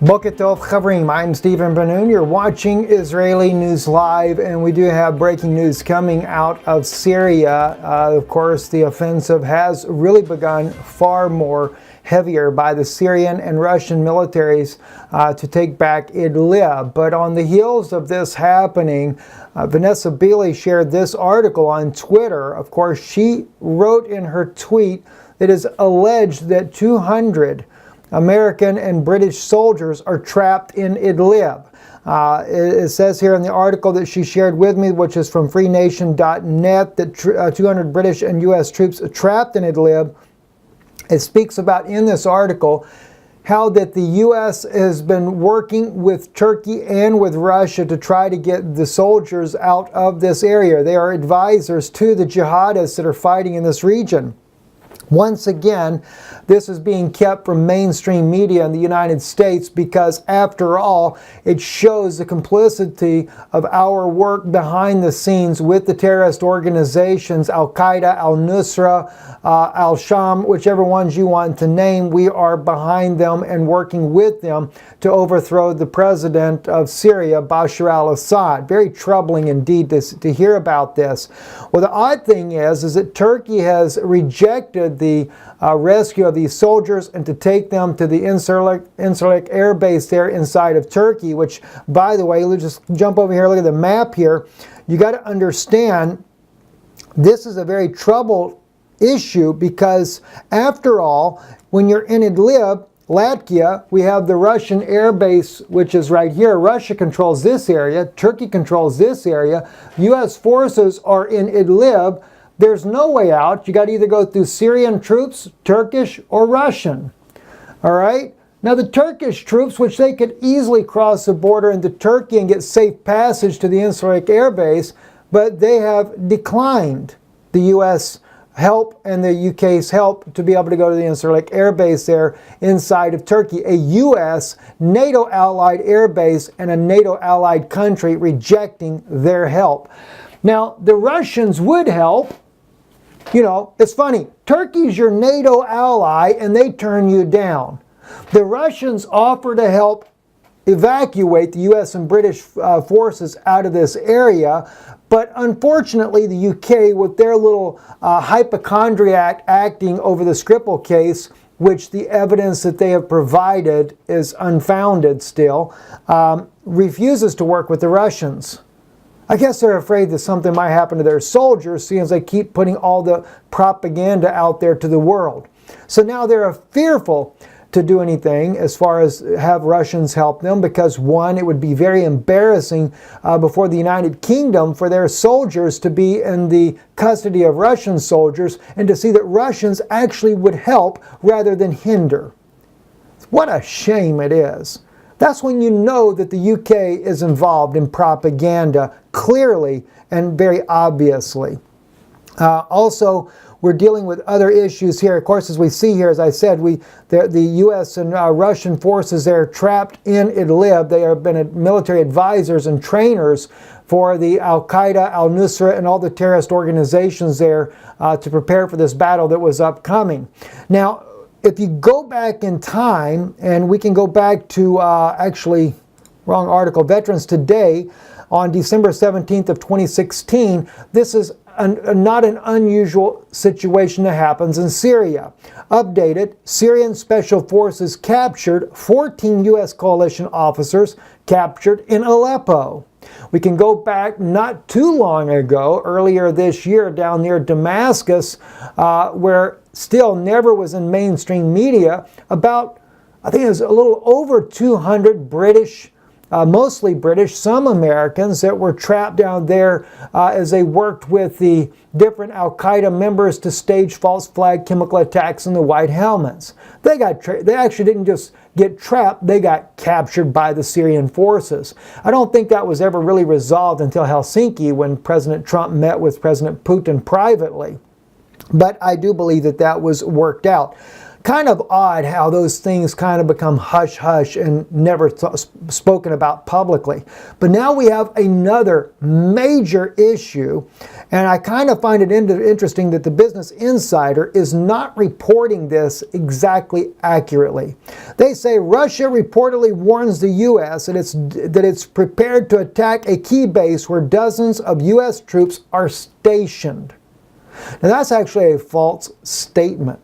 Boker Tov Chavrim, I'm Stephen Ben-Nun. You're watching Israeli News Live, and we do have breaking news coming out of Syria. Of course, the offensive has really begun far more heavier by the Syrian and Russian militaries to take back Idlib. But on the heels of this happening, Vanessa Beeley shared this article on Twitter. Of course, she wrote in her tweet that it is alleged that 200 American and British soldiers are trapped in Idlib. It says here in the article that she shared with me, which is from freenation.net, that 200 British and U.S. troops are trapped in Idlib. It speaks about in this article how that the U.S. has been working with Turkey and with Russia to try to get the soldiers out of this area. They are advisors to the jihadists that are fighting in this region. Once again, this is being kept from mainstream media in the United States because, after all, it shows the complicity of our work behind the scenes with the terrorist organizations, Al-Qaeda, Al-Nusra, Al-Sham, whichever ones you want to name. We are behind them and working with them to overthrow the president of Syria, Bashar al-Assad. Very troubling indeed to hear about this. Well, the odd thing is that Turkey has rejected the rescue of these soldiers and to take them to the Incirlik air base there inside of Turkey, which, by the way, let's just jump over here, look at the map here. You got to understand this is a very troubled issue because, after all, when you're in Idlib, Latvia, we have the Russian air base, which is right here. Russia controls this area. Turkey controls this area. U.S. forces are in Idlib. There's no way out. You got to either go through Syrian troops, Turkish, or Russian. All right? Now, the Turkish troops, which they could easily cross the border into Turkey and get safe passage to the Incirlik air base, but they have declined the U.S. help and the UK's help to be able to go to the Incirlik air base there inside of Turkey, a U.S. NATO allied air base and a NATO allied country rejecting their help. Now, the Russians would help. You know, it's funny. Turkey's your NATO ally and they turn you down. The Russians offer to help evacuate the U.S. and British forces out of this area, but unfortunately the UK, with their little hypochondriac acting over the Skripal case, which the evidence that they have provided is unfounded still, refuses to work with the Russians. I guess they're afraid that something might happen to their soldiers, seeing as they keep putting all the propaganda out there to the world. So now they're fearful to do anything as far as have Russians help them because, one, it would be very embarrassing before the United Kingdom for their soldiers to be in the custody of Russian soldiers and to see that Russians actually would help rather than hinder. What a shame it is. That's when you know that the UK is involved in propaganda clearly and very obviously. Also, we're dealing with other issues here. Of course, as we see here, as I said, the U.S. and Russian forces there trapped in Idlib. They have been military advisors and trainers for the Al-Qaeda, Al-Nusra, and all the terrorist organizations there to prepare for this battle that was upcoming. Now, if you go back in time, and we can go back to, actually, wrong article, Veterans Today, on December 17th of 2016, this is not an unusual situation that happens in Syria. Updated, Syrian Special Forces captured 14 U.S. coalition officers captured in Aleppo. We can go back not too long ago, earlier this year, down near Damascus, where still never was in mainstream media, about, I think it was a little over 200 British, mostly British, some Americans that were trapped down there as they worked with the different Al-Qaeda members to stage false flag chemical attacks in the white helmets. They actually didn't just get trapped, they got captured by the Syrian forces. I don't think that was ever really resolved until Helsinki, when President Trump met with President Putin privately. But I do believe that that was worked out. Kind of odd how those things kind of become hush-hush and never spoken about publicly. But now we have another major issue, and I kind of find it interesting that the Business Insider is not reporting this exactly accurately. They say Russia reportedly warns the U.S. that it's prepared to attack a key base where dozens of U.S. troops are stationed. Now that's actually a false statement.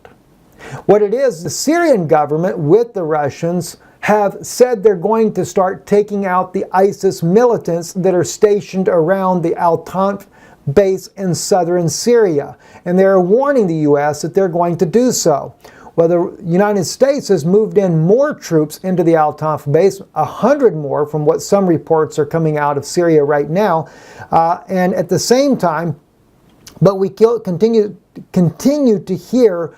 What it is, the Syrian government with the Russians have said they're going to start taking out the ISIS militants that are stationed around the Al-Tanf base in southern Syria. And they're warning the U.S. that they're going to do so. Well, the United States has moved in more troops into the Al-Tanf base, 100 more from what some reports are coming out of Syria right now. And at the same time, but we continue to hear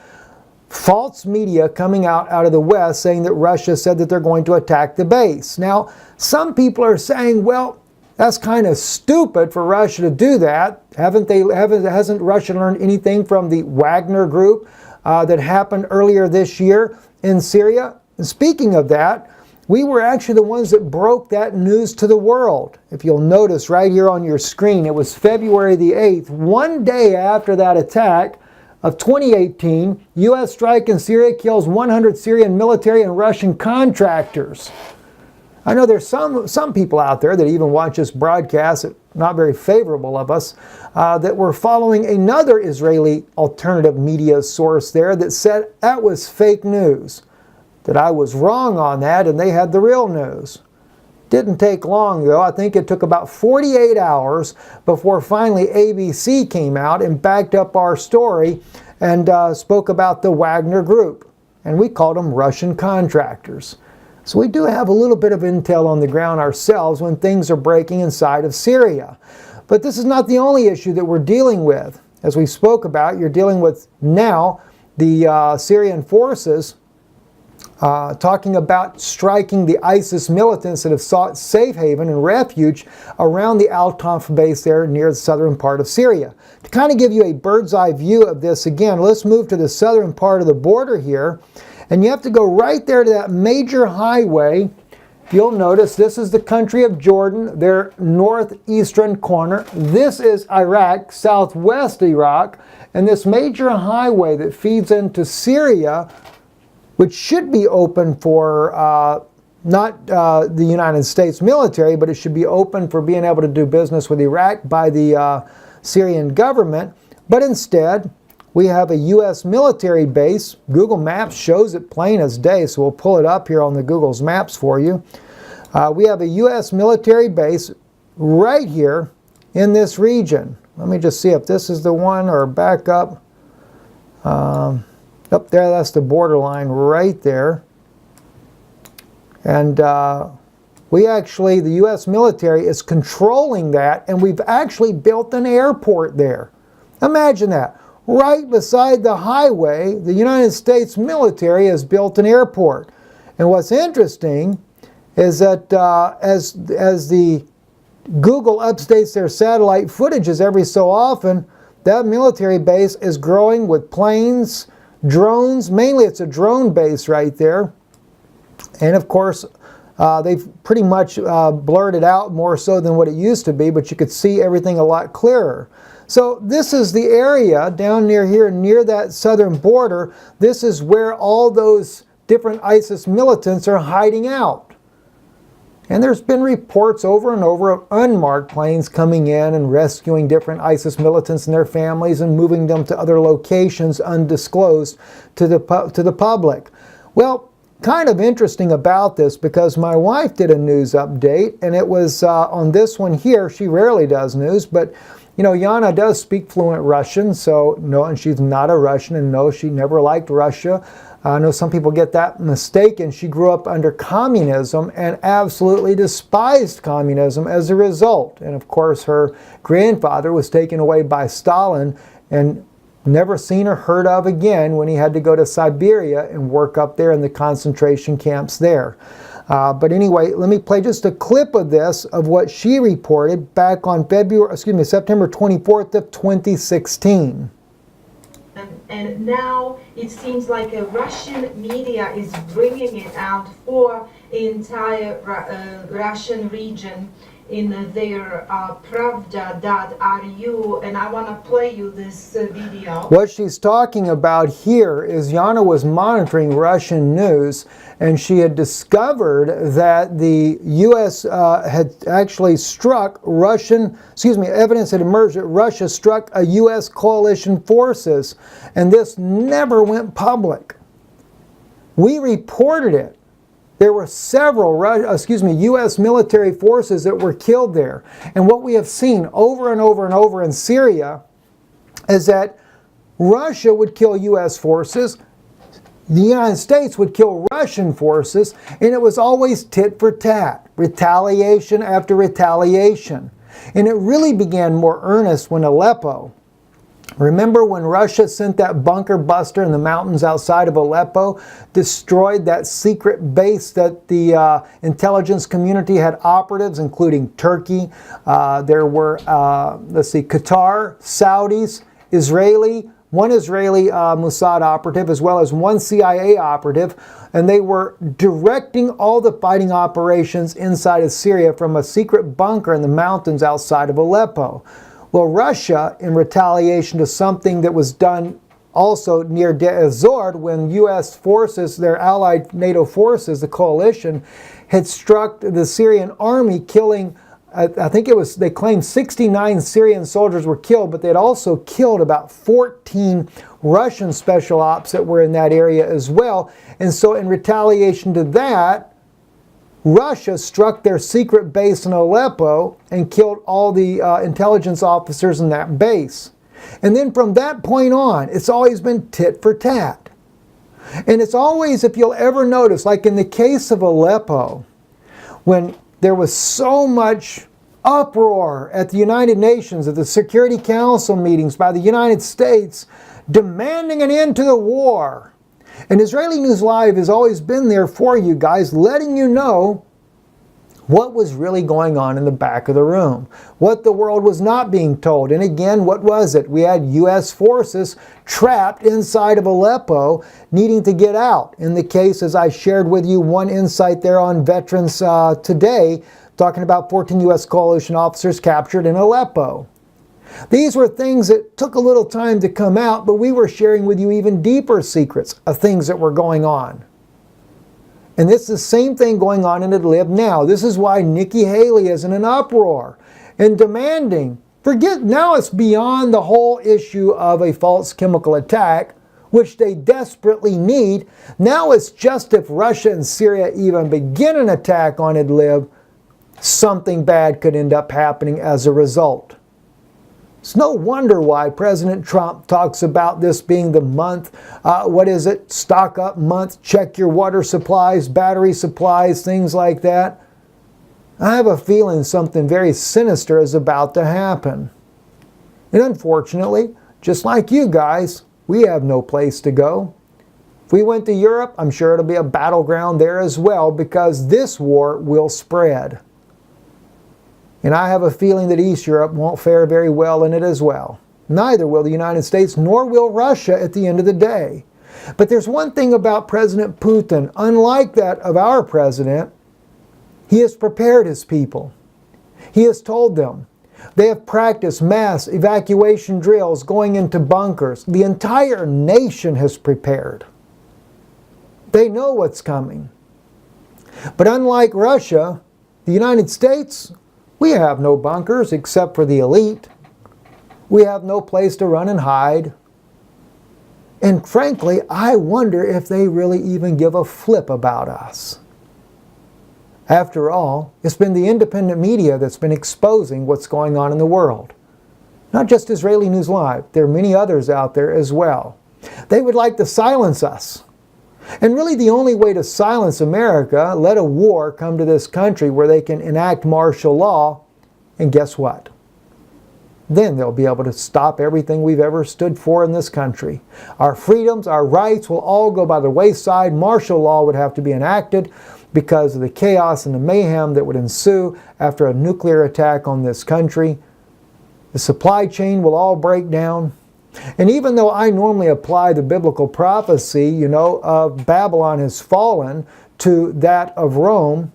false media coming out of the West saying that Russia said that they're going to attack the base. Now, some people are saying, well, that's kind of stupid for Russia to do that. Hasn't Russia learned anything from the Wagner group that happened earlier this year in Syria? And speaking of that, we were actually the ones that broke that news to the world. If you'll notice right here on your screen, it was February the 8th, one day after that attack of 2018, U.S. strike in Syria kills 100 Syrian military and Russian contractors. I know there's some people out there that even watch this broadcast, not very favorable of us, that were following another Israeli alternative media source there that said that was fake news, that I was wrong on that and they had the real news. Didn't take long though. I think it took about 48 hours before finally ABC came out and backed up our story and spoke about the Wagner group. And we called them Russian contractors. So we do have a little bit of intel on the ground ourselves when things are breaking inside of Syria. But this is not the only issue that we're dealing with. As we spoke about, you're dealing with now the Syrian forces talking about striking the ISIS militants that have sought safe haven and refuge around the Al-Tanf base there near the southern part of Syria. To kind of give you a bird's eye view of this again, let's move to the southern part of the border here. And you have to go right there to that major highway. You'll notice this is the country of Jordan, their northeastern corner. This is Iraq, southwest Iraq. And this major highway that feeds into Syria, which should be open for not the United States military, but it should be open for being able to do business with Iraq by the Syrian government. But instead, we have a U.S. military base. Google Maps shows it plain as day, so we'll pull it up here on the Google's Maps for you. We have a U.S. military base right here in this region. Let me just see if this is the one or back up. Up there, that's the borderline right there. And the U.S. military is controlling that, and we've actually built an airport there. Imagine that. Right beside the highway, the United States military has built an airport. And what's interesting is that as the Google updates their satellite footages every so often, that military base is growing with planes, drones. Mainly it's a drone base right there. And of course, they've pretty much blurred it out more so than what it used to be, but you could see everything a lot clearer. So this is the area down near here, near that southern border. This is where all those different ISIS militants are hiding out. And there's been reports over and over of unmarked planes coming in and rescuing different ISIS militants and their families and moving them to other locations undisclosed to the public. Well, kind of interesting about this because my wife did a news update, and it was on this one here. She rarely does news, but you know, Yana does speak fluent Russian, so no, and she's not a Russian, and no, she never liked Russia. I know some people get that mistaken. She grew up under communism and absolutely despised communism as a result. And of course, her grandfather was taken away by Stalin and never seen or heard of again when he had to go to Siberia and work up there in the concentration camps there. But anyway, let me play just a clip of this, of what she reported back on September 24th of 2016. and now it seems like a Russian media is bringing it out for the entire Russian region in their Pravda.ru, and I want to play you this video. What she's talking about here is Yana was monitoring Russian news, and she had discovered that the U.S. Had actually struck evidence had emerged that Russia struck a U.S. coalition forces, and this never went public. We reported it. There were several U.S. military forces that were killed there. And what we have seen over and over and over in Syria is that Russia would kill U.S. forces, the United States would kill Russian forces, and it was always tit for tat, retaliation after retaliation. And it really began more earnest when Aleppo. Remember when Russia sent that bunker buster in the mountains outside of Aleppo, destroyed that secret base that the intelligence community had operatives, including Turkey. There were, Qatar, Saudis, one Israeli Mossad operative, as well as one CIA operative, and they were directing all the fighting operations inside of Syria from a secret bunker in the mountains outside of Aleppo. Well, Russia, in retaliation to something that was done also near Deir ez-Zor, when U.S. forces, their allied NATO forces, the coalition, had struck the Syrian army, killing, I think it was, they claimed 69 Syrian soldiers were killed, but they had also killed about 14 Russian special ops that were in that area as well. And so in retaliation to that, Russia struck their secret base in Aleppo and killed all the intelligence officers in that base. And then from that point on, it's always been tit for tat. And it's always, if you'll ever notice, like in the case of Aleppo, when there was so much uproar at the United Nations, at the Security Council meetings by the United States, demanding an end to the war. And Israeli News Live has always been there for you guys, letting you know what was really going on in the back of the room, what the world was not being told. And again, what was it? We had U.S. forces trapped inside of Aleppo needing to get out. In the case, as I shared with you, one insight there on Veterans Today, talking about 14 U.S. coalition officers captured in Aleppo. These were things that took a little time to come out, but we were sharing with you even deeper secrets of things that were going on. And this is the same thing going on in Idlib now. This is why Nikki Haley is in an uproar and demanding, now it's beyond the whole issue of a false chemical attack, which they desperately need. Now it's just if Russia and Syria even begin an attack on Idlib, something bad could end up happening as a result. It's no wonder why President Trump talks about this being the month, stock up month, check your water supplies, battery supplies, things like that. I have a feeling something very sinister is about to happen. And unfortunately, just like you guys, we have no place to go. If we went to Europe, I'm sure it'll be a battleground there as well, because this war will spread. And I have a feeling that East Europe won't fare very well in it as well. Neither will the United States, nor will Russia at the end of the day. But there's one thing about President Putin, unlike that of our president, he has prepared his people. He has told them. They have practiced mass evacuation drills going into bunkers. The entire nation has prepared. They know what's coming. But unlike Russia, the United States, we have no bunkers except for the elite. We have no place to run and hide. And frankly, I wonder if they really even give a flip about us. After all, it's been the independent media that's been exposing what's going on in the world. Not just Israeli News Live. There are many others out there as well. They would like to silence us. And really the only way to silence America, let a war come to this country where they can enact martial law, and guess what? Then they'll be able to stop everything we've ever stood for in this country. Our freedoms, our rights will all go by the wayside. Martial law would have to be enacted because of the chaos and the mayhem that would ensue after a nuclear attack on this country. The supply chain will all break down. And even though I normally apply the biblical prophecy, of Babylon has fallen to that of Rome,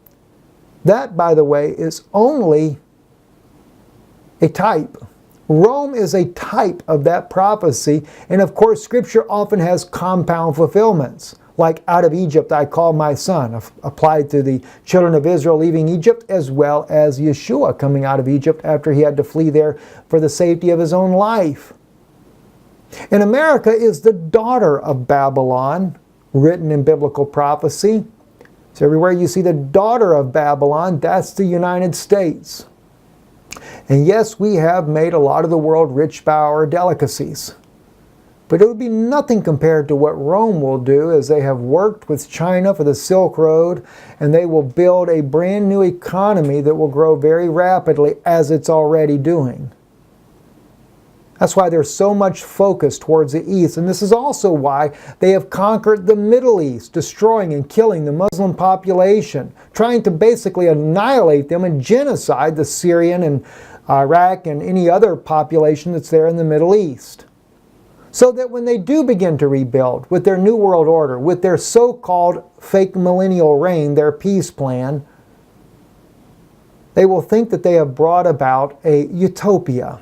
that, by the way, is only a type. Rome is a type of that prophecy, and of course Scripture often has compound fulfillments, like out of Egypt I called my son, applied to the children of Israel leaving Egypt, as well as Yeshua coming out of Egypt after he had to flee there for the safety of his own life. And America is the daughter of Babylon, written in biblical prophecy. So everywhere you see the daughter of Babylon, that's the United States. And yes, we have made a lot of the world rich by our delicacies. But it would be nothing compared to what Rome will do, as they have worked with China for the Silk Road, and they will build a brand new economy that will grow very rapidly, as it's already doing. That's why there's so much focus towards the East. And this is also why they have conquered the Middle East, destroying and killing the Muslim population, trying to basically annihilate them and genocide the Syrian and Iraq and any other population that's there in the Middle East. So that when they do begin to rebuild with their New World Order, with their so-called fake millennial reign, their peace plan, they will think that they have brought about a utopia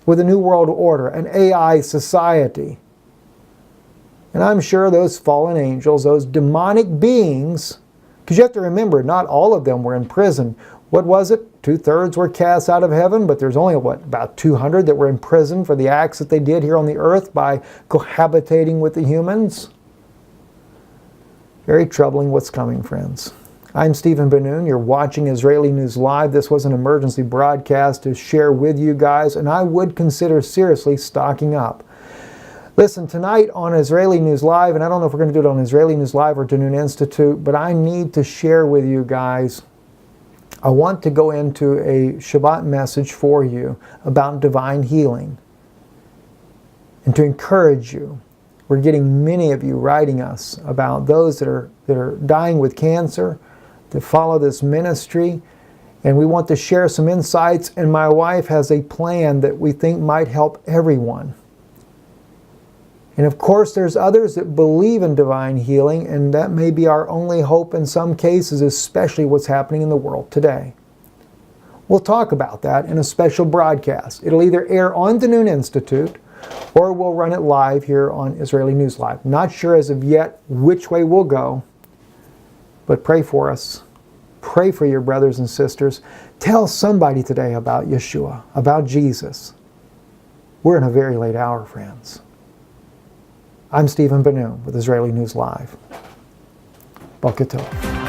with a new world order, an AI society. And I'm sure those fallen angels, those demonic beings, because you have to remember, not all of them were in prison. What was it? 2/3 were cast out of heaven, but there's only, about 200 that were in prison for the acts that they did here on the earth by cohabitating with the humans? Very troubling what's coming, friends. I'm Stephen Ben-Nun. You're watching Israeli News Live. This was an emergency broadcast to share with you guys, and I would consider seriously stocking up. Listen, tonight on Israeli News Live, and I don't know if we're going to do it on Israeli News Live or Danun Institute, but I need to share with you guys. I want to go into a Shabbat message for you about divine healing and to encourage you. We're getting many of you writing us about those that are dying with cancer, to follow this ministry, and we want to share some insights, and my wife has a plan that we think might help everyone. And of course there's others that believe in divine healing, and that may be our only hope in some cases, especially what's happening in the world today. We'll talk about that in a special broadcast. It'll either air on the Noon Institute or we'll run it live here on Israeli News Live. Not sure as of yet which way we'll go. But pray for us. Pray for your brothers and sisters. Tell somebody today about Yeshua, about Jesus. We're in a very late hour, friends. I'm Stephen Ben-Nun with Israeli News Live. Boker Tov.